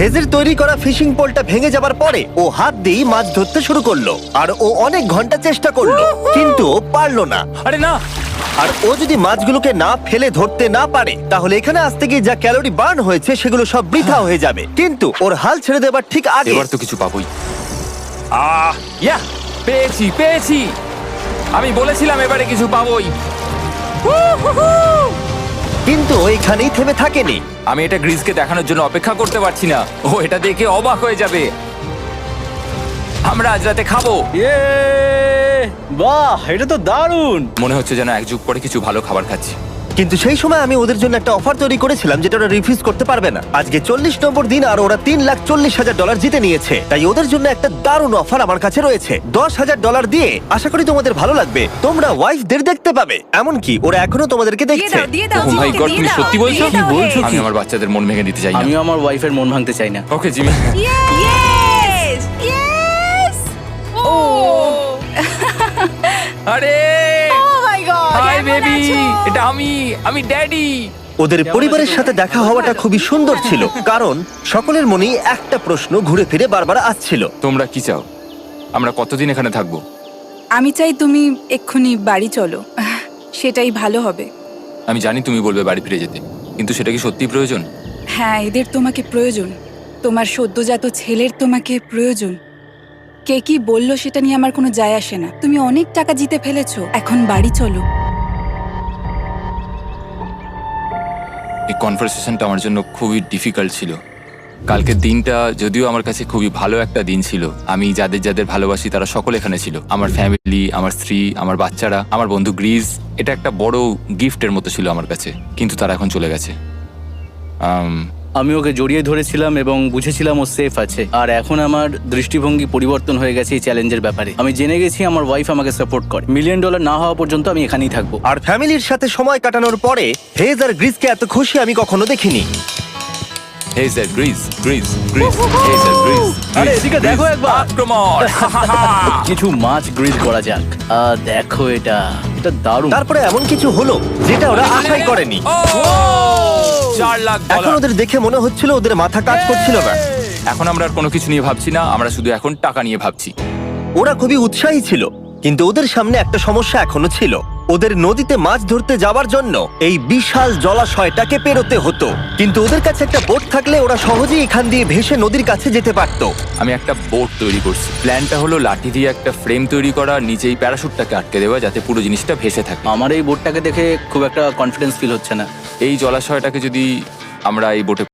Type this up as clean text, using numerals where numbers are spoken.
হেজের তৈরি করা ফিশিং পোলটা ভেঙে যাবার পরে ও হাত দিয়ে মাছ ধরতে শুরু করলো আর ও অনেক ঘন্টা চেষ্টা করলো কিন্তু ও পারলো না। আরে না, আর ও যদি মাছগুলোকে না ফেলে ধরতে না পারে তাহলে এখানে আসতে গিয়ে যা ক্যালোরি বার্ন হয়েছে সেগুলো সব বৃথা হয়ে যাবে। কিন্তু ওর হাল ছেড়ে দেবার ঠিক আগে এবার তো কিছু পাবোই। ইয়া, পেয়েছি পেয়েছি, আমি বলেছিলাম এবারে কিছু পাবোই। কিন্তু ও এখানেই থেমে থাকেনি। আমি এটা গ্রিসকে দেখানোর জন্য অপেক্ষা করতে পারছি না, ও এটা দেখে অবাক হয়ে যাবে। আমরা আজ রাতে খাবো। ইয়ে, বাহ, এটা তো দারুণ। মনে হচ্ছে যেন এক যুগ পরে কিছু ভালো খাবার খাচ্ছি। কিন্তু সেই সময় আমি ওদের জন্য একটা অফার তৈরি করেছিলাম যেটা ওরা রিফিউজ করতে পারবে না। আজকে 40 নম্বর দিন আর ওরা $3,40,000 জিতে নিয়েছে। তাই ওদের জন্য একটা দারুণ অফার আমার কাছে রয়েছে। $10,000 দিয়ে আশা করি তোমাদের ভালো লাগবে। তোমরা ওয়াইফদের দেখতে পাবে, এমনকি ওরা এখনো তোমাদেরকে দেখছে। ও মাই গড, তুমি সত্যি বলছো? কি বলছো? আমি আমার বাচ্চাদের মন ভেঙে দিতে চাই না। আমিও আমার ওয়াইফের মন ভাঙতে চাই না। Okay Jimmy. Yes! Yes! Oh! আরে Oh my God! হাই কেমন বেবি, আছো? এটা আমি ড্যাডি। ওদের পরিবারের সাথে দেখা হওয়াটা খুবই সুন্দর ছিল, কারণ সকলের মনেই একটা প্রশ্ন ঘুরে ফিরে বারবার আসছিল। তোমরা কি চাও? আমরা কতদিন এখানে থাকবো? আমি চাই তুমি এক্ষুনি বাড়ি চলো, সেটাই ভালো হবে। আমি জানি তুমি বলবে বাড়ি ফিরে যেতে, কিন্তু সেটা কি সত্যি প্রয়োজন? হ্যাঁ, এদের তোমাকে প্রয়োজন। তোমার সদ্যজাত ছেলের তোমাকে প্রয়োজন। কে কি বললো সেটা নিয়ে আমার কোনো যায় আসে না। তুমি অনেক টাকা জিতে ফেলেছো, এখন বাড়ি চলো। এই কনভারসেশনটা আমার জন্য খুবই ডিফিকাল্ট ছিল। কালকের দিনটা যদিও আমার কাছে খুবই ভালো একটা দিন ছিল। আমি যাদের যাদের ভালোবাসি তারা সকলে এখানে ছিল। আমার ফ্যামিলি, আমার স্ত্রী, আমার বাচ্চারা, আমার বন্ধু গ্রিস। এটা একটা বড় গিফটের মতো ছিল আমার কাছে, কিন্তু তারা এখন চলে গেছে। আমি ওকে জড়িয়ে ধরেছিলাম এবং বুঝেছিলাম ও সেফ আছে। আর এখন আমার দৃষ্টিভঙ্গি পরিবর্তন হয়ে গেছে এই চ্যালেঞ্জের ব্যাপারে। আমি জেনে গেছি আমার ওয়াইফ আমাকে সাপোর্ট করে। $1 মিলিয়ন না হওয়া পর্যন্ত আমি এখানেই থাকবো। আর ফ্যামিলির সাথে সময় কাটানোর পরে হেজ আর গ্রিসকে এত খুশি আমি কখনো দেখিনি। Hey there, Greece, Greece, Greece. Hey there, Greece, আরে Greece, এদিকে Greece. দেখো একবার। আক্রমণ! কিছু মাছ গ্রিল করা যাক। দেখো এটা দারুণ। তারপরে এমন কিছু হলো যেটা ওরা আশাই করেনি। Oh! $4 লাখ। এখন ওদের দেখে মনে হচ্ছিল ওদের মাথা কাজ করছিল না। এখন আমরা আর কোনো কিছু নিয়ে ভাবছি না, আমরা শুধু এখন টাকা নিয়ে ভাবছি। ওরা খুবই উৎসাহী ছিল, কিন্তু ওদের সামনে একটা সমস্যা এখনো ছিল। ওদের নদীতে মাছ ধরতে যাওয়ার জন্য এই বিশাল জলাশয়টাকে পেরোতে হতো। কিন্তু ওদের কাছে একটা বোট থাকলে ওরা সহজেই এখান দিয়ে ভেসে নদীর কাছে যেতে পারতো। আমি একটা বোট তৈরি করছি। প্ল্যানটা হলো লাঠি দিয়ে একটা ফ্রেম তৈরি করা, নিচেই প্যারাশুটটাকে আটকে দেওয়া, যাতে পুরো জিনিসটা ভেসে থাকে। আমার এই বোটটাকে দেখে খুব একটা কনফিডেন্স ফিল হচ্ছে না। এই জলাশয়টাকে যদি আমরা এই বোটে